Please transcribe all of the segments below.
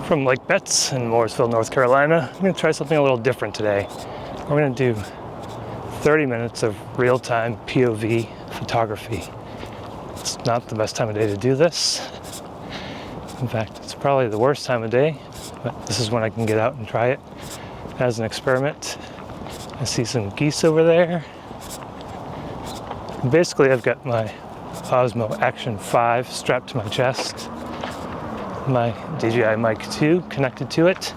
From Lake Betz in Morrisville, North Carolina. I'm going to try something a little different today. We're going to do 30 minutes of real-time POV photography. It's not the best time of day to do this. In fact, it's probably the worst time of day, but this is when I can get out and try it as an experiment. I see some geese over there. And basically, I've got my Osmo Action 5 strapped to my chest, my DJI Mic 2 connected to it,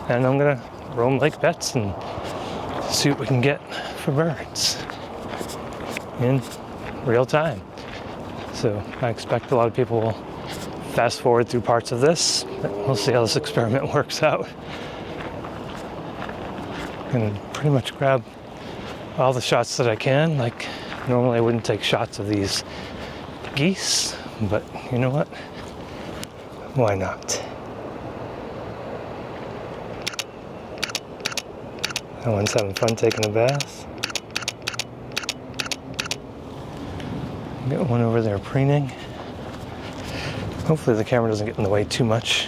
and I'm gonna roam Lake Betz and see what we can get for birds in real time. So I expect a lot of people will fast forward through parts of this, but we'll see how this experiment works out. I'm gonna pretty much grab all the shots that I can. Like, normally I wouldn't take shots of these geese, but you know what? Why not? That one's having fun taking a bath. Got one over there preening. Hopefully the camera doesn't get in the way too much.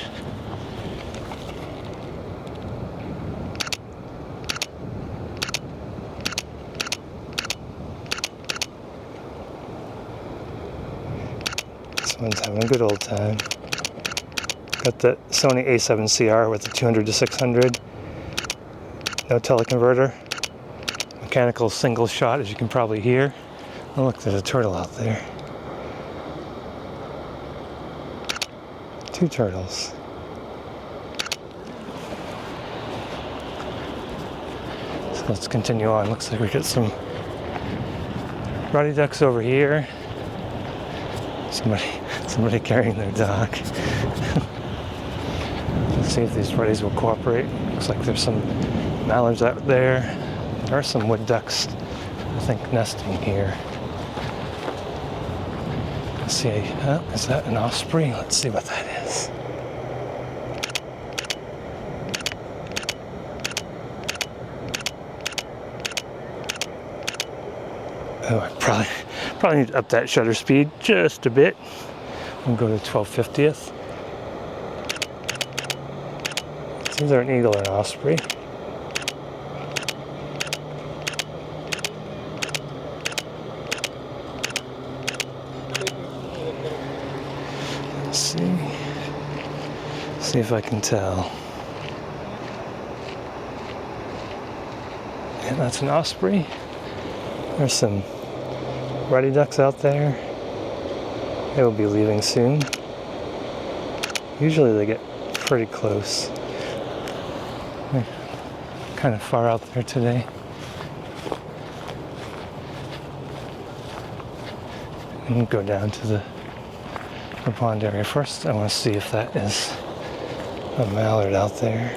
This one's having a good old time. Got the Sony a7Cr with the 200 to 600. No teleconverter. Mechanical single shot, as you can probably hear. Oh look, there's a turtle out there. 2 turtles. So let's continue on. Looks like we got some ruddy ducks over here. Somebody carrying their dog. Let's see if these ruddies will cooperate. Looks like there's some mallards out there. There are some wood ducks, I think, nesting here. Let's see, is that an osprey? Let's see what that is. Oh, I probably need to up that shutter speed just a bit. We'll go to 12/50th. It's either an eagle or an osprey. Let's see if I can tell. Yeah, that's an osprey. There's some ruddy ducks out there. They will be leaving soon. Usually they get pretty close. They're kind of far out there today. And go down to the pond area first. I want to see if that is a mallard out there.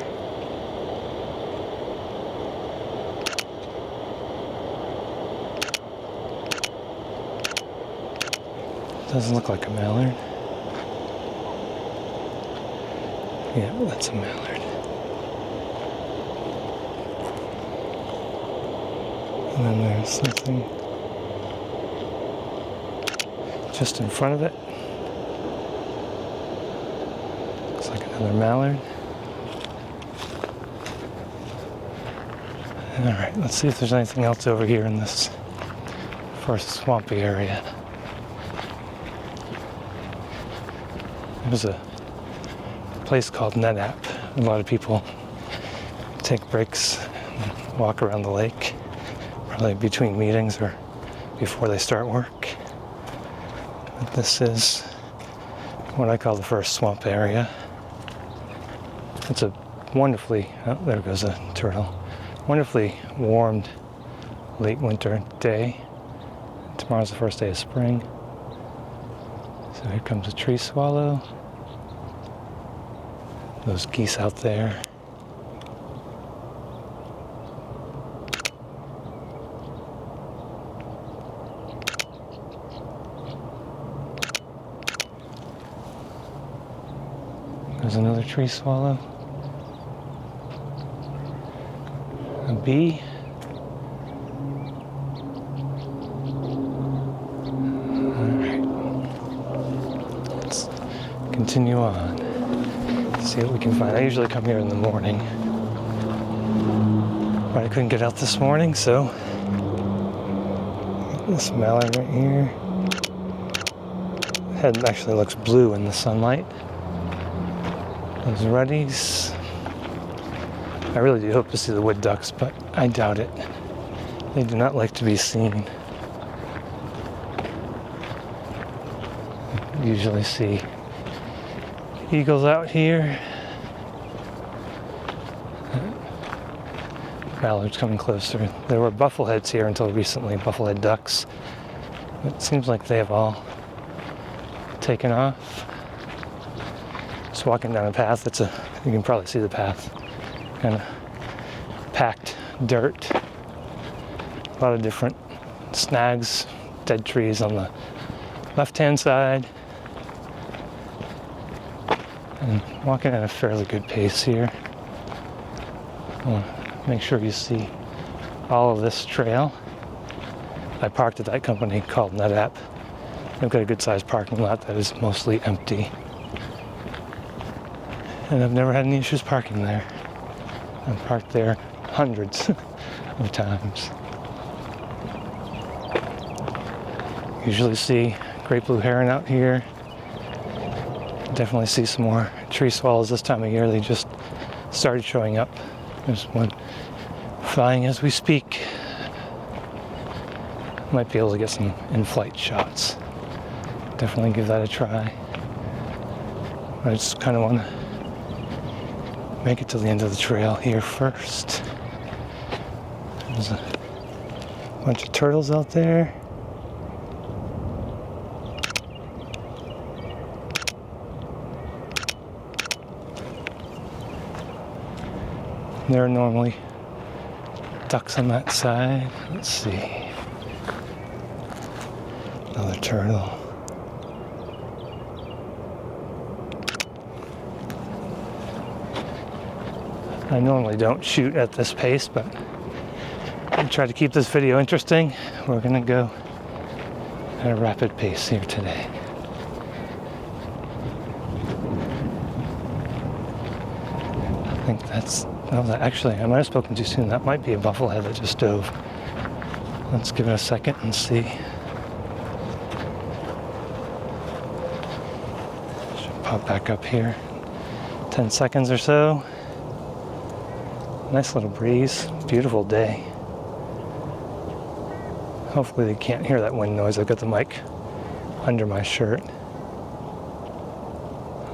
Doesn't look like a mallard. Yeah, that's a mallard. And then there's something just in front of it. Looks like another mallard. Alright, let's see if there's anything else over here in this first swampy area. There's a place called NetApp. A lot of people take breaks and walk around the lake, probably between meetings or before they start work. But this is what I call the first swamp area. It's a wonderfully, oh, there goes a turtle, wonderfully warmed late winter day. Tomorrow's the first day of spring. So here comes a tree swallow. Those geese out there. There's another tree swallow. A bee. All right. Let's continue on. See what we can find. I usually come here in the morning, but I couldn't get out this morning, so this mallard right here. Head actually looks blue in the sunlight. Those reddies. I really do hope to see the wood ducks, but I doubt it. They do not like to be seen. Usually see eagles out here. Mallards coming closer. There were buffleheads here until recently, bufflehead ducks. It seems like they have all taken off. Just walking down a path. You can probably see the path. Kind of packed dirt. A lot of different snags, dead trees on the left-hand side. And walking at a fairly good pace here. I want to make sure you see all of this trail. I parked at that company called NetApp. They've got a good sized parking lot that is mostly empty. And I've never had any issues parking there. I've parked there hundreds of times. Usually see great blue heron out here. Definitely see some more tree swallows this time of year. They just started showing up. There's one flying as we speak. Might be able to get some in-flight shots. Definitely give that a try. I just kind of want to make it to the end of the trail here first. There's a bunch of turtles out there. There are normally ducks on that side. Let's see. Another turtle. I normally don't shoot at this pace, but I try to keep this video interesting. We're gonna go at a rapid pace here today. I think actually, I might have spoken too soon. That might be a bufflehead that just dove. Let's give it a second and see. Should pop back up here. 10 seconds or so. Nice little breeze. Beautiful day. Hopefully they can't hear that wind noise. I've got the mic under my shirt.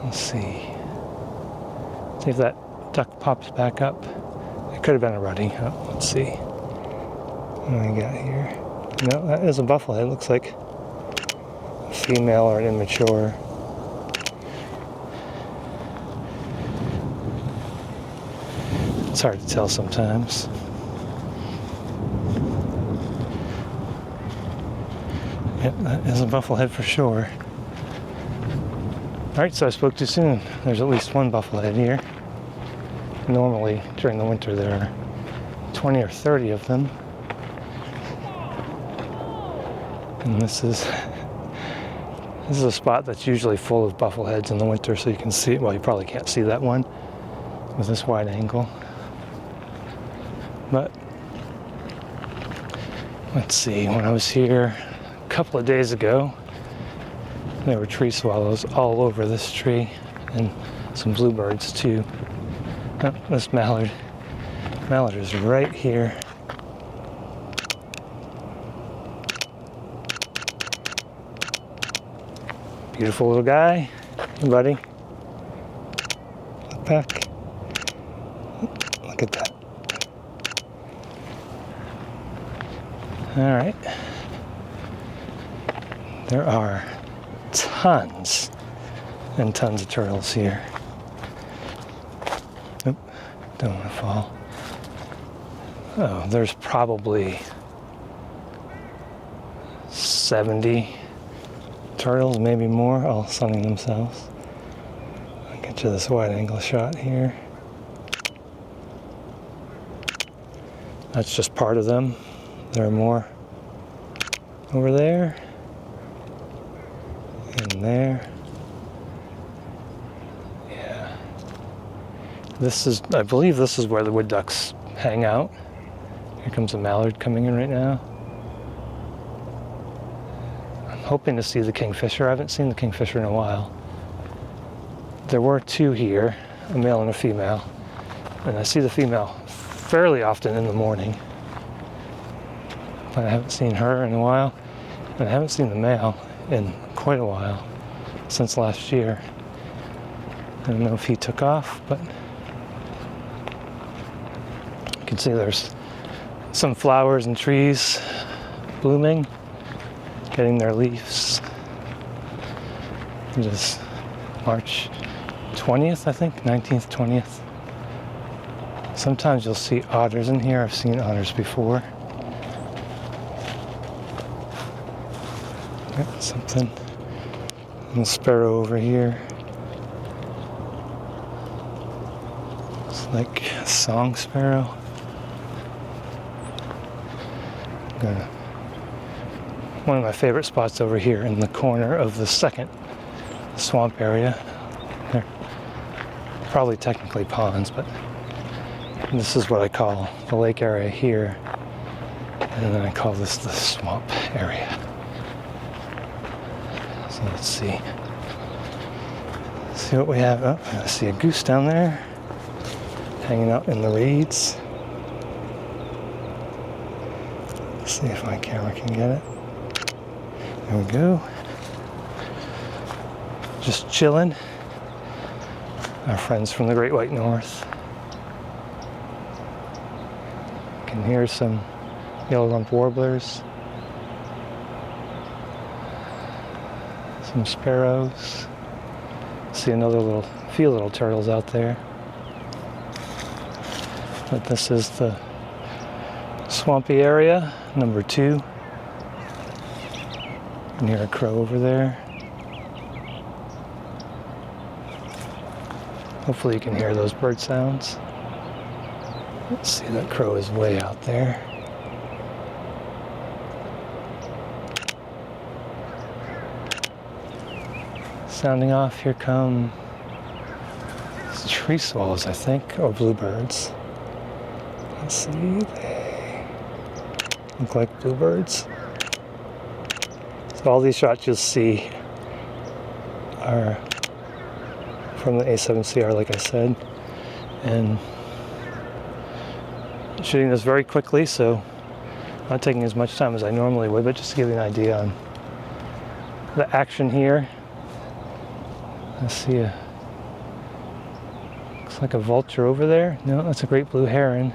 Let's see. See if that duck pops back up. It could have been a ruddy. Oh, let's see. What do we got here? No, that is a bufflehead. It looks like a female or an immature. It's hard to tell sometimes. Yep, that is a bufflehead for sure. Alright, so I spoke too soon. There's at least one bufflehead here. Normally, during the winter, there are 20 or 30 of them. And this is a spot that's usually full of buffleheads in the winter, so you can see, well, you probably can't see that one with this wide angle. But, let's see, when I was here a couple of days ago, there were tree swallows all over this tree, and some bluebirds too. Oh, this mallard is right here. Beautiful little guy. Hey, buddy. Look back. Look at that. All right. There are tons and tons of turtles here. Oop, don't want to fall. Oh, there's probably 70 turtles, maybe more, all sunning themselves. I'll get you this wide angle shot here. That's just part of them. There are more over there and there. Yeah. I believe this is where the wood ducks hang out. Here comes a mallard coming in right now. I'm hoping to see the kingfisher. I haven't seen the kingfisher in a while. There were two here, a male and a female. And I see the female fairly often in the morning. But I haven't seen her in a while. And I haven't seen the male in quite a while, since last year. I don't know if he took off, but you can see there's some flowers and trees blooming, getting their leaves. It is March 20th, I think, 19th, 20th. Sometimes you'll see otters in here. I've seen otters before. Got something. And a sparrow over here. It's like a song sparrow. One of my favorite spots over here in the corner of the second swamp area. They're probably technically ponds, but this is what I call the lake area here. And then I call this the swamp area. So let's see. See what we have. Oh, I see a goose down there, hanging out in the reeds. Let's see if my camera can get it. There we go. Just chilling. Our friends from the Great White North. You can hear some yellow-rumped warblers. Some sparrows. See another few little turtles out there. But this is the swampy area, number 2. You can hear a crow over there. Hopefully you can hear those bird sounds. Let's see, that crow is way out there. Sounding off, here come tree swallows, I think, or bluebirds. Let's see, they look like bluebirds. So all these shots you'll see are from the A7Cr, like I said, and shooting this very quickly, so not taking as much time as I normally would, but just to give you an idea on the action here. I see looks like a vulture over there. No, that's a great blue heron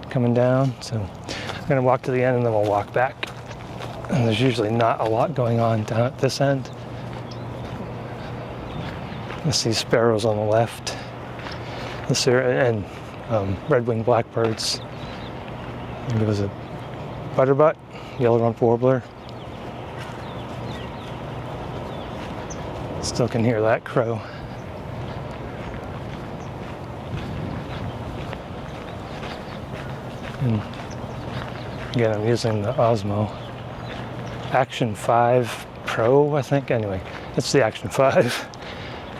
coming down. So I'm gonna walk to the end and then we'll walk back. And there's usually not a lot going on down at this end. I see sparrows on the left. This area, and red-winged blackbirds. And there was a butterbutt, yellow-rumped warbler. Still can hear that crow. And again, I'm using the Osmo Action 5 Pro, I think. Anyway, it's the Action 5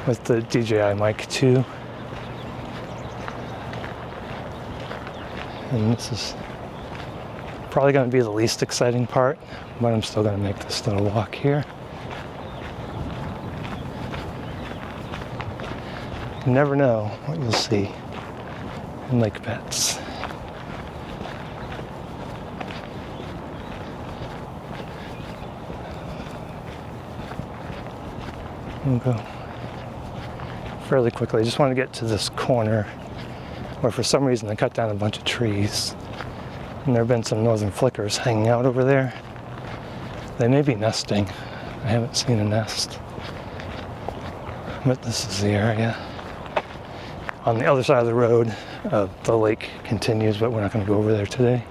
with the DJI Mic 2. And this is probably going to be the least exciting part, but I'm still going to make this little walk here. You never know what you'll see in Lake Betz. We'll go fairly quickly. I just want to get to this corner where for some reason they cut down a bunch of trees. And there have been some northern flickers hanging out over there. They may be nesting. I haven't seen a nest. But this is the area. On the other side of the road, the lake continues, but we're not going to go over there today.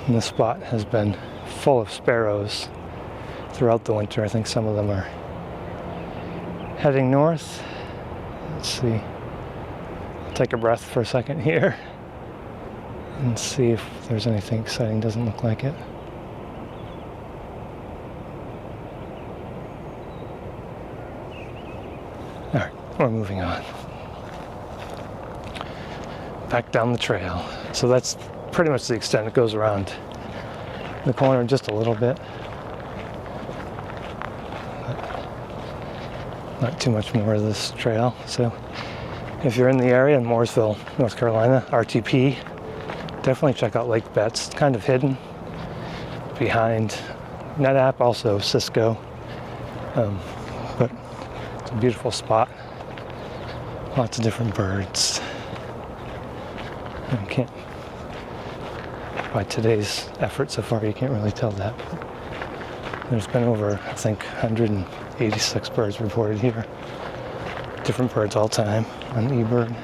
And this spot has been full of sparrows throughout the winter. I think some of them are heading north. Let's see. Take a breath for a second here and see if there's anything exciting. Doesn't look like it. we're moving on. Back down the trail. So that's pretty much the extent. It goes around the corner just a little bit. Not too much more of this trail. So if you're in the area in Morrisville, North Carolina, RTP, definitely check out Lake Betz. It's kind of hidden behind NetApp, also Cisco. But it's a beautiful spot. Lots of different birds. You can't, by today's effort so far, you can't really tell that. There's been over, I think, 186 birds reported here. Different birds all time on eBird.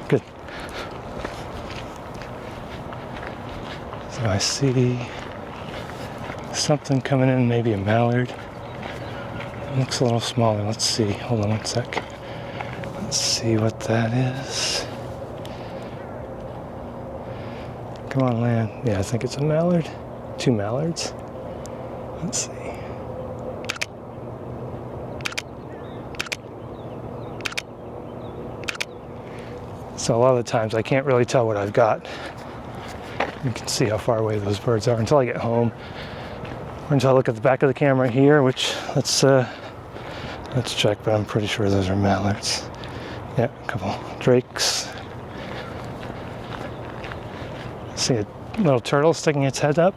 Good. So I see something coming in, maybe a mallard. It looks a little smaller. Let's see. Hold on one sec. Let's see what that is. Come on, land. Yeah, I think it's a mallard. 2 mallards. Let's see. So a lot of the times I can't really tell what I've got. You can see how far away those birds are until I get home. Or until I look at the back of the camera here, which let's check, but I'm pretty sure those are mallards. Yeah, a couple drakes. See a little turtle sticking its head up.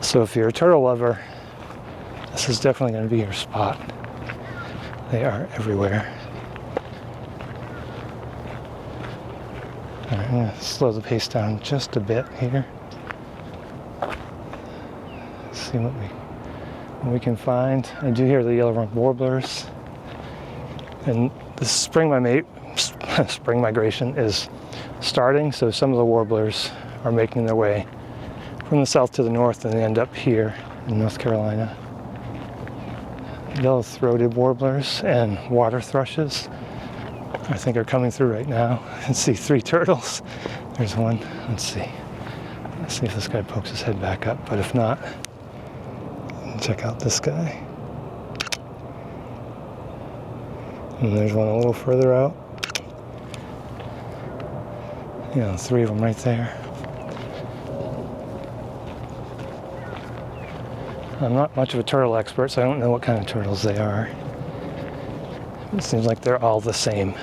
So if you're a turtle lover, this is definitely going to be your spot. They are everywhere. All right, I'm going to slow the pace down just a bit here. See what we can find. I do hear the yellow-rumped warblers. And the spring migration is starting, so some of the warblers are making their way from the south to the north and they end up here in North Carolina. Yellow-throated warblers and water thrushes, I think, are coming through right now. I can see 3 turtles. There's one. Let's see if this guy pokes his head back up, but if not, check out this guy. And there's one a little further out. You know, 3 of them right there. I'm not much of a turtle expert, so I don't know what kind of turtles they are. It seems like they're all the same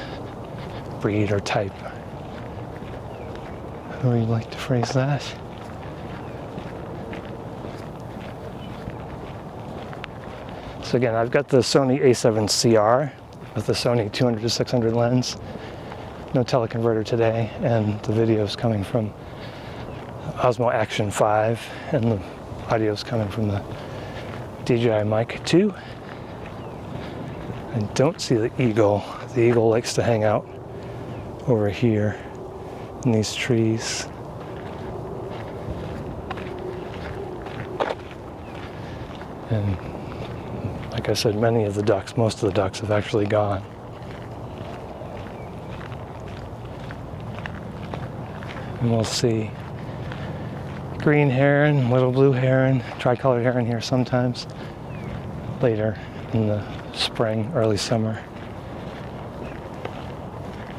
breed or type. How would you like to phrase that? So again, I've got the Sony a7Cr with the Sony 200-600 lens. No teleconverter today, and the video is coming from Osmo Action 5, and the audio is coming from the DJI Mic 2. I don't see the eagle. The eagle likes to hang out over here in these trees. And like I said, most of the ducks have actually gone. And we'll see green heron, little blue heron, tricolored heron here sometimes later in the spring, early summer.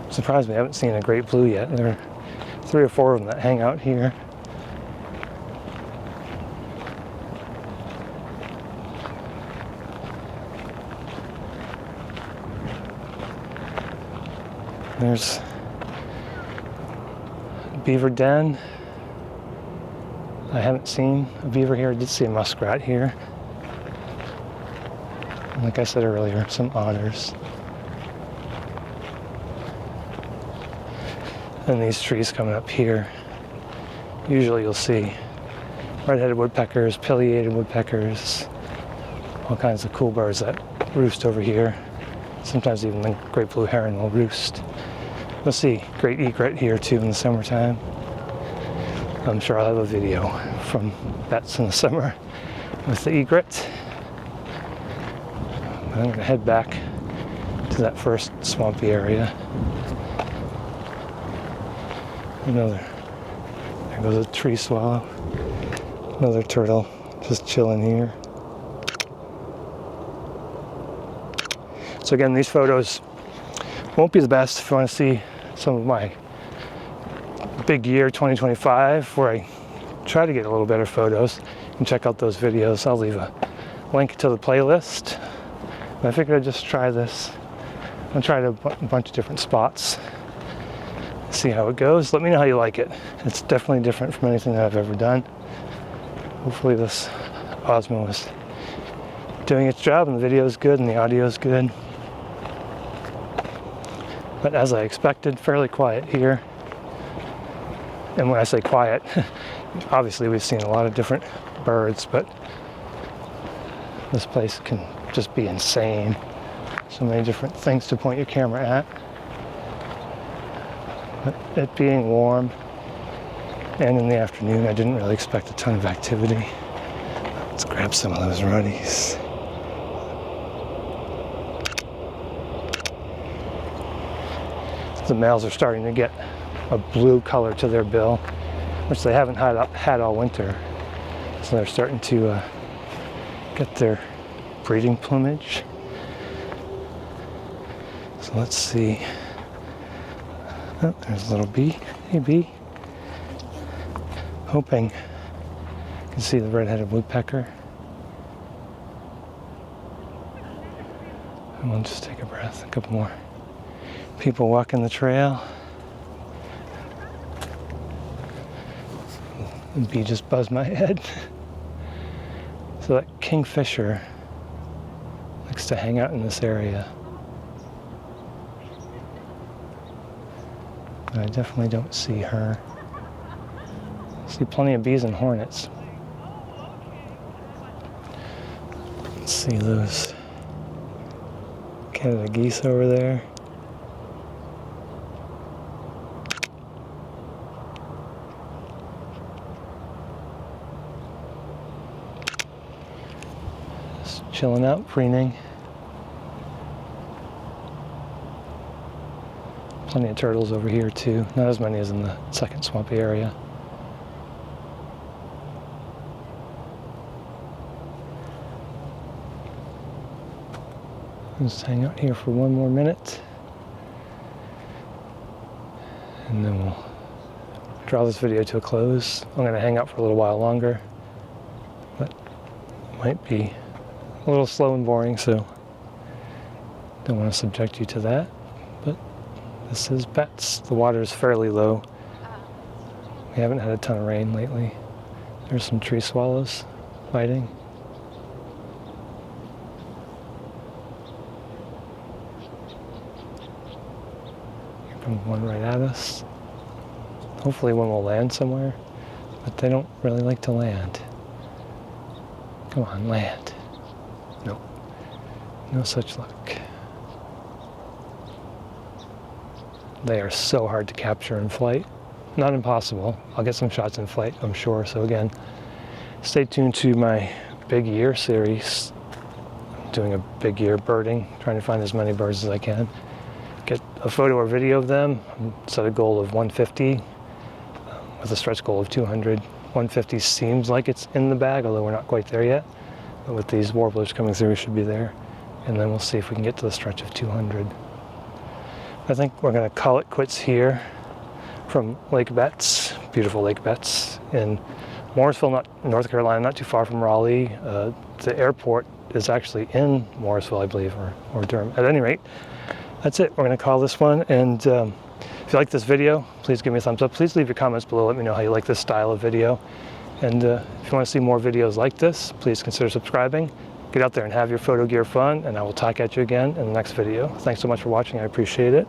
Surprised me, I haven't seen a great blue yet. There are 3 or 4 of them that hang out here. There's a beaver den. I haven't seen a beaver here. I did see a muskrat here. And like I said earlier, some otters. And these trees coming up here. Usually you'll see red-headed woodpeckers, pileated woodpeckers, all kinds of cool birds that roost over here. Sometimes even the great blue heron will roost. You'll see great egret here too in the summertime. I'm sure I'll have a video from Betz in the summer with the egret. But I'm going to head back to that first swampy area. Another There goes a tree swallow. Another turtle just chilling here. So again, these photos won't be the best if you want to see some of my big year 2025, where I try to get a little better photos. And check out those videos. I'll leave a link to the playlist. But I figured I'd just try this. I'll try a bunch of different spots. See how it goes. Let me know how you like it. It's definitely different from anything that I've ever done. Hopefully this Osmo is doing its job and the video is good and the audio is good. But as I expected, fairly quiet here. And when I say quiet, obviously we've seen a lot of different birds, but this place can just be insane. So many different things to point your camera at. But it being warm and in the afternoon, I didn't really expect a ton of activity. Let's grab some of those ruddies. The males are starting to get a blue color to their bill, which they haven't had all winter. So they're starting to get their breeding plumage. So let's see. Oh, there's a little bee. Hey, bee. Hoping you can see the red-headed woodpecker. And we'll just take a breath. A couple more people walking the trail. The bee just buzzed my head. So that kingfisher likes to hang out in this area. But I definitely don't see her. I see plenty of bees and hornets. Let's see those Canada geese over there. Chilling out, preening. Plenty of turtles over here too. Not as many as in the second swampy area. I'll just hang out here for one more minute. And then we'll draw this video to a close. I'm going to hang out for a little while longer. But it might be a little slow and boring, so don't want to subject you to that. But this is Betz. The water is fairly low. We haven't had a ton of rain lately. There's some tree swallows fighting. Here comes one right at us. Hopefully one will land somewhere, but they don't really like to land. Come on, land. Nope, no such luck. They are so hard to capture in flight. Not impossible. I'll get some shots in flight, I'm sure. So again, stay tuned to my big year series. I'm doing a big year birding, trying to find as many birds as I can. Get a photo or video of them. Set a goal of 150 with a stretch goal of 200. 150 seems like it's in the bag, although we're not quite there yet. But with these warblers coming through, we should be there. And then we'll see if we can get to the stretch of 200. I think we're going to call it quits here from Lake Betz, beautiful Lake Betz in Morrisville, North Carolina, not too far from Raleigh. The airport is actually in Morrisville, I believe, or Durham. At any rate, that's it. We're going to call this one. And if you like this video, please give me a thumbs up. Please leave your comments below. Let me know how you like this style of video. And if you want to see more videos like this, please consider subscribing. Get out there and have your photo gear fun, and I will talk at you again in the next video. Thanks so much for watching. I appreciate it.